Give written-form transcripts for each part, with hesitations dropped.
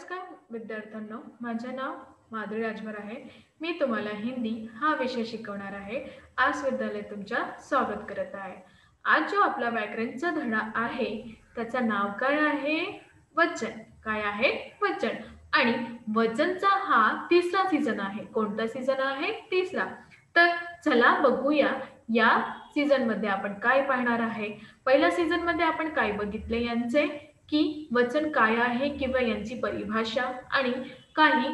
नमस्कार विद्यार्थ्यांनो, माझे नाव माधुरी राजभर आहे. मी तुम्हाला हिंदी हा विषय शिकवणार आहे. आज विद्यालय तुमच्या स्वागत करत आहे. आज जो आपला व्याकरणचा धडा आहे त्याचं नाव काय आहे? वचन. काय आहे? वचन. आणि वचनचा हा तिसरा सीझन आहे. कोणता सीझन आहे? तिसरा. तर चला बघूया या सीझन मध्ये आपण काय पाहणार आहे. पहिल्या सीझन मध्ये आपण काय बघितले यांचे की वचन काय आहे किंवा यांची परिभाषा आणि काही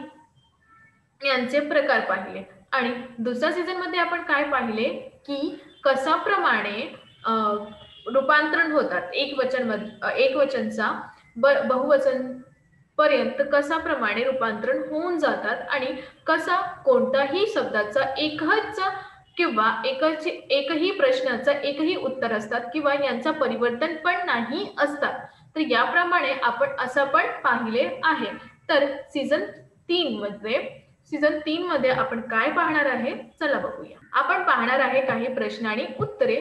यांचे प्रकार पाहिले. आणि दुसऱ्या सीझन मध्ये आपण काय पाहिले की कशाप्रमाणे रूपांतरण होतात एक वचनचा बहुवचन पर्यंत कशाप्रमाणे रूपांतरण होऊन जातात आणि कसा कोणताही शब्दाचा एकही प्रश्नाचा एकही उत्तर असतात किंवा यांचा परिवर्तन पण नाही असतात. तर याप्रमाणे आपण असं पण पाहिले आहे. तर सीझन 3 मध्ये आपण काय पाहणार आहे चला बघूया. आपण पाहणार आहे काही प्रश्न आणि उत्तरे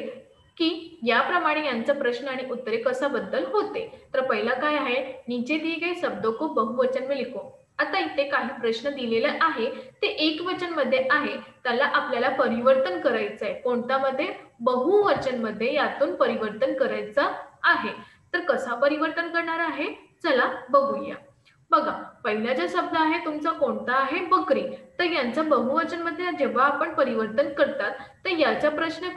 की याप्रमाणे यांचा प्रश्न आणि उत्तरे कसा बद्दल होते. तर पहिला काय आहे, नीचे दिए गए शब्दों को बहुवचन में लिखो. आता इथे काही प्रश्न दिलेले आहे ते एक वचन मध्ये आहे, त्याला आपल्याला परिवर्तन करायचं आहे. कोणता मध्ये? बहुवचन मध्ये यातून परिवर्तन करायचं आहे. तर कसा परिवर्तन करणार आहे चला बघूया. बघा, पहिला जो शब्द आहे तुमचा कोणता आहे? बकरी. तर यांचं बहुवचन मध्ये जेव्हा आपण परिवर्तन करतात तर याचा प्रश्न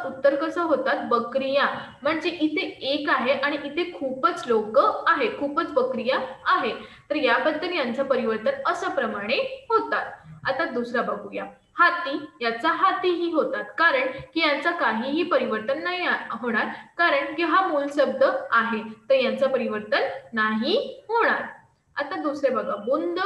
उत्तर कसं होतात? बकरिया. म्हणजे इथे एक आहे आणि इथे खूपच लोक आहे, खूपच बकरिया आहे. तर याबद्दल यांचं परिवर्तन असं प्रमाणे होतात. आता दुसरा बघूया. हाती. याचा हातीही होतात कारण की यांचं काहीही परिवर्तन नाही होणार, कारण की हा मूळ शब्द आहे तर यांचं परिवर्तन नाही होणार. आता दुसरे बघा, बुंद.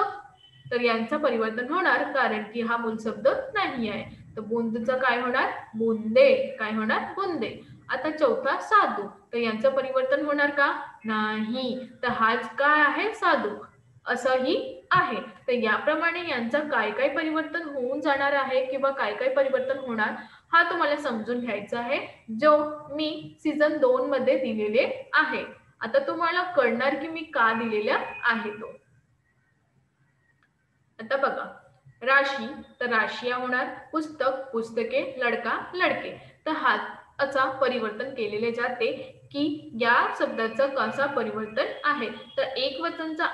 तर यांचं परिवर्तन होणार कारण की हा मूळ शब्द नाही आहे. तर बुंदचं काय होणार? बुंदे. काय होणार? बुंदे. आता चौथा, साधू. तर यांचं परिवर्तन होणार का? नाही. तर हाच काय आहे? साधू असंही आहे. तर याप्रमाणे यांचं काय काय परिवर्तन होऊन जाणार आहे किंवा काय काय परिवर्तन होणार हा तुम्हाला समजून घ्यायचा आहे, जो मी सीझन 2 मध्ये दिलेले आहे. आता तुम्हाला कळणार की मी का दिलेला आहे तो. आता बघा, राशी. तर राशिया होणार. पुस्तक, पुस्तके. लडका, लडके. तर हाचा परिवर्तन केलेले जाते की या शब्दाचं कसा परिवर्तन आहे. तर एक वचनचा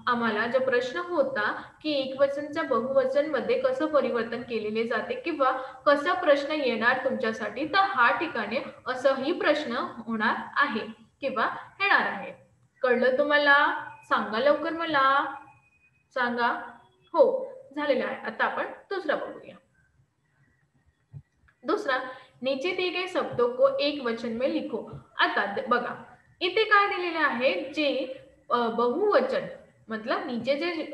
आम्हाला जो प्रश्न होता की एक वचनच्या बहुवचन मध्ये कसं परिवर्तन केलेले जाते किंवा कसा प्रश्न येणार तुमच्यासाठी, तर हा ठिकाणी असंही प्रश्न होणार आहे किंवा येणार आहे. कळलं तुम्हाला? सांगा लवकर मला. सांगा. हो, झालेला आहे. आता आपण दुसरा बघूया. दूसरा, नीचे दिए गए शब्दों को एक वचन में लिखो. आता बघा, इथे काय दिलेले आहे, जे बहुवचन मतलब नीचे जे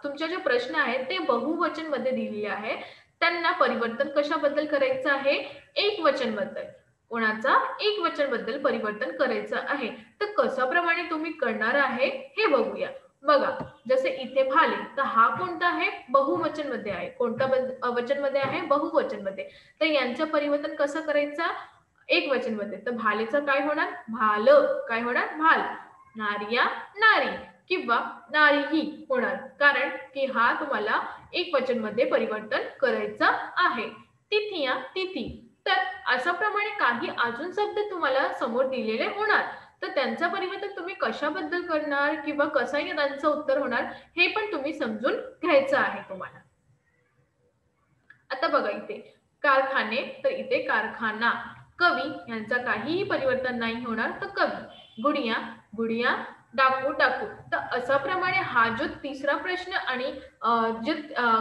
तुमचे जे प्रश्न आहेत ते बहुवचन मध्ये दिलेले आहे, त्यांना परिवर्तन कशाबद्दल करायचं आहे? एक वचन बद्दल. कोणाचा? एक वचन बद्दल परिवर्तन करायचं आहे. तर कशाप्रमाणे तुम्ही करणार आहे हे बघूया. बघा, जसे इथे भाले. तर हा कोणता आहे? बहुवचन मध्ये आहे. कोणता वचन मध्ये आहे? बहुवचन मध्ये. तर यांचं परिवर्तन कसं करायचं? एक वचन मध्ये. तर भालेचं काय होणार? भाल. काय होणार? भाल. नारिया, नारी किंवा नारीही होणार, कारण की हा तुम्हाला एक वचन मध्ये परिवर्तन करायचं आहे. तिथिया, तिथी. तर अशा प्रमाणे काही अजून शब्द तुम्हाला समोर दिलेले होणार. तर त्यांचं परिवर्तन तुम्ही कशाबद्दल करणार किंवा कसं त्यांचं उत्तर होणार हे पण तुम्ही समजून घ्यायचं आहे तुम्हाला. आता बघा इथे कारखाने. तर इथे कारखाना. कवी. यांचा काहीही परिवर्तन नाही होणार, तर कवी. गुडिया, गुडिया. डाकू, डाकू. तर अशा प्रमाणे हा जो तिसरा प्रश्न आणि जे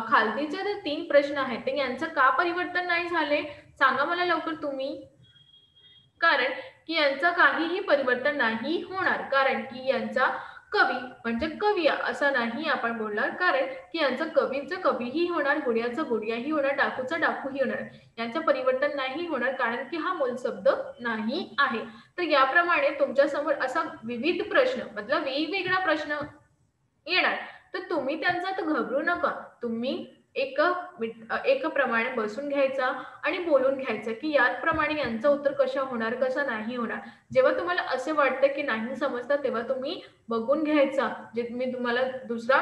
खालतीचे जे 3 प्रश्न आहेत ते यांचं का परिवर्तन नाही झाले सांगा मला लवकर तुम्ही. कारण की यांचं काहीही परिवर्तन नाही होणार, कारण की यांचा कवी म्हणजे कवी असं नाही आपण बोलणार, कारण की यांचं कवीचं कवीही होणार, गुडियाचं गुडियाही होणार, डाकूचं डाकूही होणार. यांचं परिवर्तन नाही होणार कारण की हा मूळ शब्द नाही आहे. तर याप्रमाणे तुमच्या समोर असा विविध प्रश्न मतलब वेगवेगळा प्रश्न येणार, तर तुम्ही त्यांचा तर घाबरू नका. तुम्ही एकप्रमाणे बसून घ्यायचा आणि बोलून घ्यायचं की याप्रमाणे यांचं उत्तर कसं होणार, कसं नाही होणार. जेव्हा तुम्हाला असे वाटतं की नाही समजतं, तेव्हा तुम्ही बघून घ्यायचा. जे मी तुम्हाला दुसरा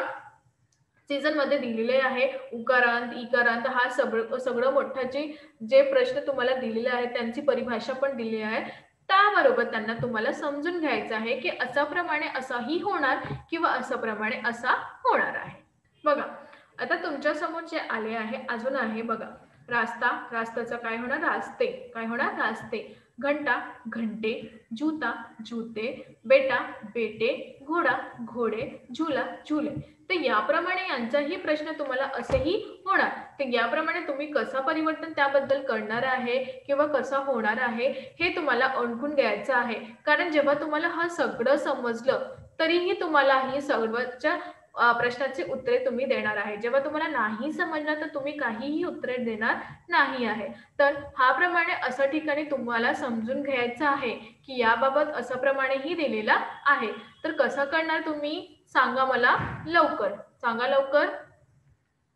सीझनमध्ये दिलेले आहे, उकारांत, इकारांत हा सगळं मोठं जे प्रश्न तुम्हाला दिलेले आहेत, त्यांची परिभाषा पण दिली आहे. त्याबरोबर त्यांना तुम्हाला समजून घ्यायचं आहे की असाप्रमाणे असाही होणार किंवा असाप्रमाणे असा होणार आहे. बघा, आता तुमच्या समोर जे आले आहे अजून आहे बघा, रास्ता, रास्ताचं काय होणार, रास्ते, काय होणार, रास्ते. घंटा, घंटे. जूता, जूते. बेटा, बेटे. घोडा, घोडे. झुला, झुले. तर याप्रमाणे यांचाही प्रश्न तुम्हाला असेही होणार. तर याप्रमाणे तुम्ही कसा परिवर्तन त्याबद्दल करणार आहे किंवा कसा होणार आहे हे तुम्हाला ओळखून घ्यायचं आहे. कारण जेव्हा तुम्हाला हा सगळं समजलं तरीही तुम्हाला ही सर्वच्या प्रश्नाची उत्तरे तुम्ही देणार आहे. जेव्हा तुम्हाला नाही समजलं तर तुम्ही काहीही उत्तरे देणार नाही आहे. तर हा प्रमाणे अशा ठिकाणी तुम्हाला समजून घ्यायचं आहे की याबाबत असं प्रमाणेही दिलेला आहे. तर कसं करणार तुम्ही सांगा मला लवकर, सांगा लवकर.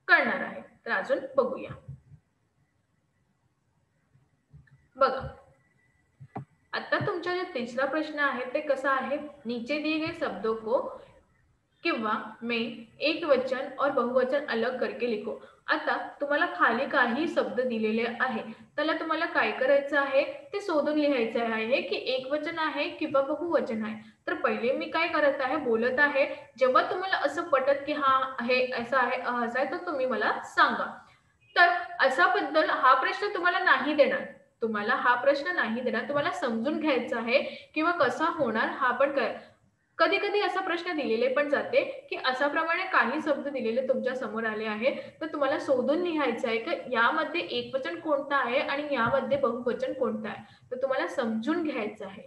करणार आहे तर अजून बघूया. बघा, आता तुमचा जो तिसरा प्रश्न आहे ते कसा आहे, नीचे दिए गए शब्दों को किंवा में एक वचन और बहुवचन अलग करके लिखो. आता तुम्हाला खाली काही शब्द दिलेले आहे, त्याला तुम्हाला काय करायचं आहे ते शोधून लिहायचं आहे की एकवचन आहे किंवा बहुवचन आहे. तर पहिले मी काय करत आहे, बोलत आहे. जेव्हा तुम्हाला असं पटत की हा हे असं आहे, असं आहे, तर तुम्ही मला सांगा. तर अशाबद्दल हा प्रश्न तुम्हाला नाही देणार. तुम्हाला हा प्रश्न नाही देणार, तुम्हाला समजून घ्यायचं आहे किंवा कसा होणार हा पण कधी कधी असा प्रश्न दिलेले पण जाते की अशाप्रमाणे काही शब्द दिलेले तुमच्या समोर आले आहे, तर तुम्हाला शोधून लिहायचं आहे की यामध्ये एकवचन कोणतं आहे आणि यामध्ये बहुवचन कोणतं आहे. तर तुम्हाला समजून घ्यायचं आहे.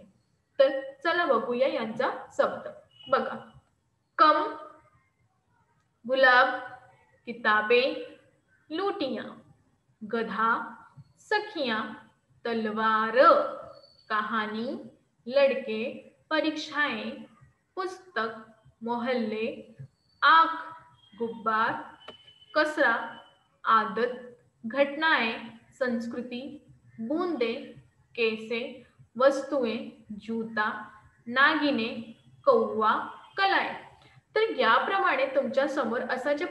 तर चला बघूया यांचा शब्द. बघा, कम, गुलाब, किताबें, लूटियां, गधा, सखियां, तलवार, कहानी, लड़के, परीक्षाएं, पुस्तक, मोहल्ले, आँख, गुब्बार, कसरा, आदत, घटनाएं, संस्कृति, बूंदे, कैसे, वस्तुएं, जूता, नागिने, कौवा, कलाएं. तर याप्रमाणे तुमच्या समोर असा जे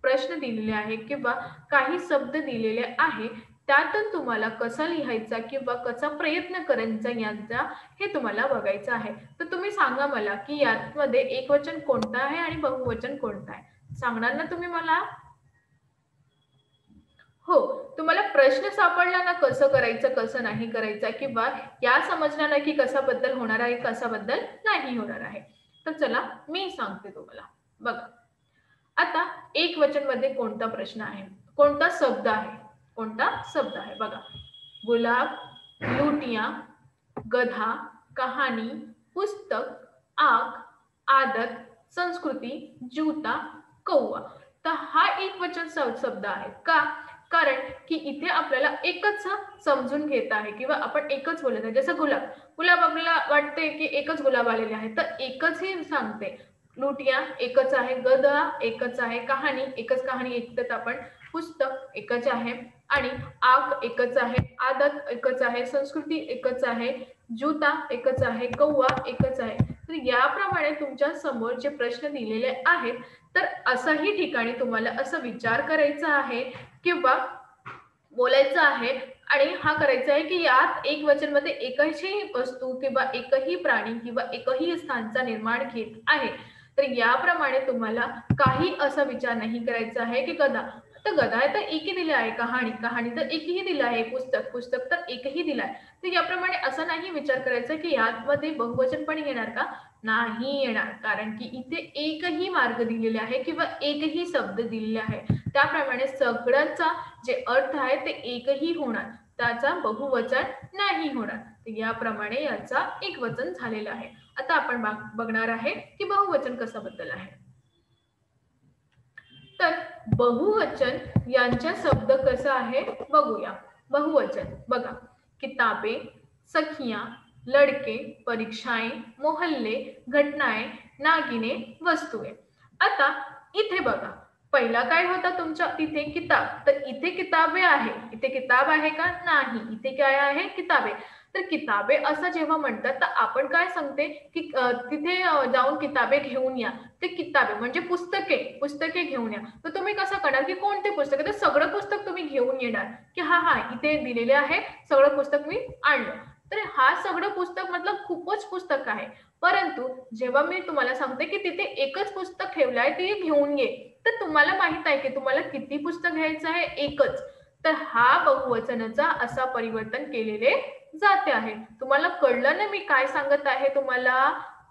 प्रश्न दिलेले आहे किंवा काही शब्द दिलेले आहे, त्यातून तुम्हाला कसा लिहायचा किंवा कसा प्रयत्न करायचा यांचा हे तुम्हाला बघायचं आहे. तर तुम्ही सांगा मला की यामध्ये एकवचन कोणतं आहे आणि बहुवचन कोणतं आहे, सांगणार ना तुम्ही मला? हो, तुम्हाला प्रश्न सापडला ना कसं करायचं, कसं नाही करायचं किंवा या समजणार नाही की कशाबद्दल होणार आहे, कशाबद्दल नाही होणार आहे. तर चला मी सांगते तुम्हाला. बघा, आता एकवचनमध्ये कोणता प्रश्न आहे, कोणता शब्द आहे, कोणता शब्द आहे बघा. गुलाब, लुटिया, गधा, कहानी, पुस्तक, आग, आदत, संस्कृती, जूता, कौवा. तर हा एकवचन शब्द आहे का? कारण की इथे आपल्याला एकच समजून घेत आहे किंवा आपण एकच बोलत आहे. जसं गुलाब, गुलाब आपल्याला वाटते की एकच गुलाब आलेले आहे, तर एकच हे सांगते. लुटिया एकच आहे, गधा एकच आहे, कहाणी एकच कहाणी ऐकतात आपण, पुस्तक एकच आहे आणि आग एकच आहे, आदत एकच आहे, संस्कृती एकच आहे, जूता एकच आहे, कौवा एकच आहे. तर याप्रमाणे तुमच्या समोर जे प्रश्न दिलेले आहेत, तर असंही ठिकाणी तुम्हाला असं विचार करायचा आहे किंवा बोलायचं आहे आणि हा करायचा आहे की यात एक वचनमध्ये एकही वस्तू किंवा एकही प्राणी किंवा एकही स्थानचा निर्माण घेत आहे. तर याप्रमाणे तुम्हाला काही असा विचार नाही करायचा आहे की गधा, तर गधा तर एकही दिले आहे, कहाणी, कहाणी तर एकही दिलं आहे, पुस्तक, पुस्तक तर एकही दिलं आहे. तर याप्रमाणे असा नाही विचार करायचा की यामध्ये बहुवचन पण येणार का? नाही येणार. कारण की इथे एकही मार्ग दिलेले आहे किंवा एकही शब्द दिलेले आहे. त्याप्रमाणे सगळ्यांचा जे अर्थ आहे ते एकही होणार, त्याचा बहुवचन नाही होणार. तर याप्रमाणे याचा एकवचन झालेला आहे. आता आपण बघणार आहे की बहुवचन कशाबद्दल आहे. तर बहुवचन यांचा शब्द कसा आहे बघूया. बहुवचन बघा, किताबें, सखियां, लड़के, परीक्षाएं, मोहल्ले, घटनाएं, नागिने, वस्तुएं. आता इथे बघा, पहिला काय होता तुमच्या तिथे किताब, तर इथे किताबे आहे. इथे किताब आहे का? नाही. इथे काय आहे? किताबे. तर किताबे असं जेव्हा म्हणतात तर आपण काय सांगते की तिथे जाऊन किताबे घेऊन या. ते किताबे म्हणजे पुस्तके घेऊन या. तर तुम्ही कसं करणार की कोणते पुस्तक? तर सगळं पुस्तक तुम्ही घेऊन येणार की हा इथे दिलेले आहे, सगळं पुस्तक मी आणलं. तर हा सगळं पुस्तक मतलब खूपच पुस्तक आहे. परंतु जेव्हा मी तुम्हाला सांगते की तिथे एकच पुस्तक ठेवलं आहे, ते घेऊन ये. तर तुम्हाला माहित आहे की तुम्हाला किती पुस्तक घ्यायचं आहे? एकच. तर हा बहुवचनाचा असा परिवर्तन केलेले जाते आहे. तुम्हाला कळलं ना मी काय सांगत आहे तुम्हाला?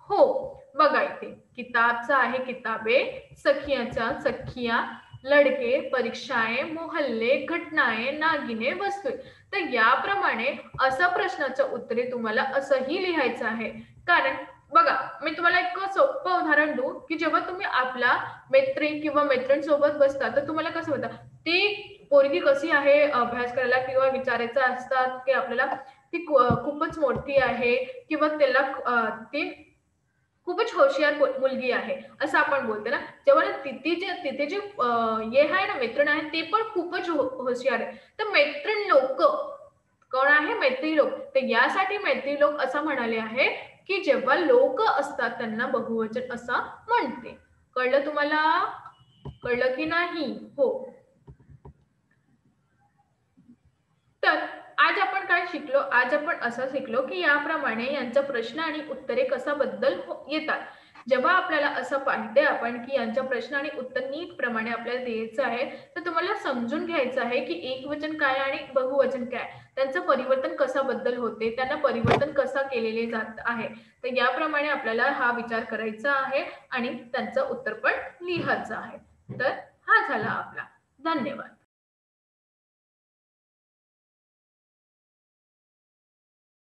हो. बघा इथे किताबचा आहे किताबे, सखियाचा सखिया, लडके, परीक्षाएं, मोहल्ले, घटनाएं, नागिने, वस्तू. तर याप्रमाणे असं प्रश्नाचं उत्तरे तुम्हाला असंही लिहायचं आहे. कारण बघा मी तुम्हाला एक सोपं उदाहरण देऊ की जेव्हा तुम्ही आपला मैत्रीण किंवा मैत्रिणीसोबत बसता तर तुम्हाला कसं होतं ती पोरगी कशी आहे अभ्यास करायला किंवा विचारायचं असतात की आपल्याला ती खूपच मोठी आहे किंवा त्याला ती खूपच हुशार मुलगी आहे असं आपण बोलतो ना जेव्हा तिथे जे हे आहे ना मैत्रीण आहे ते पण खूपच हुशार आहे तर मैत्रीण लोक कोण आहे मैत्री लोक तर यासाठी मैत्री लोक असं म्हणाले आहे की जेव्हा लोक असतात त्यांना बहुवचन असं म्हणते कळलं तुम्हाला कळलं की नाही हो तर आज आपण काय शिकलो आज आपण असं शिकलो की याप्रमाणे यांचा प्रश्न आणि उत्तरे कसा बद्दल येतात जेव्हा आपल्याला असं पाहिजे आपण की यांचा प्रश्न आणि उत्तर नीट प्रमाणे आपल्याला द्यायचं आहे तर तुम्हाला समजून घ्यायचं आहे की एकवचन काय आणि बहुवचन काय त्यांचं परिवर्तन कसा बद्दल होते त्यांना परिवर्तन कसा केलेले जात आहे तर याप्रमाणे आपल्याला हा विचार करायचा आहे आणि त्यांचं उत्तर पण लिहायचं आहे तर हा झाला आपला धन्यवाद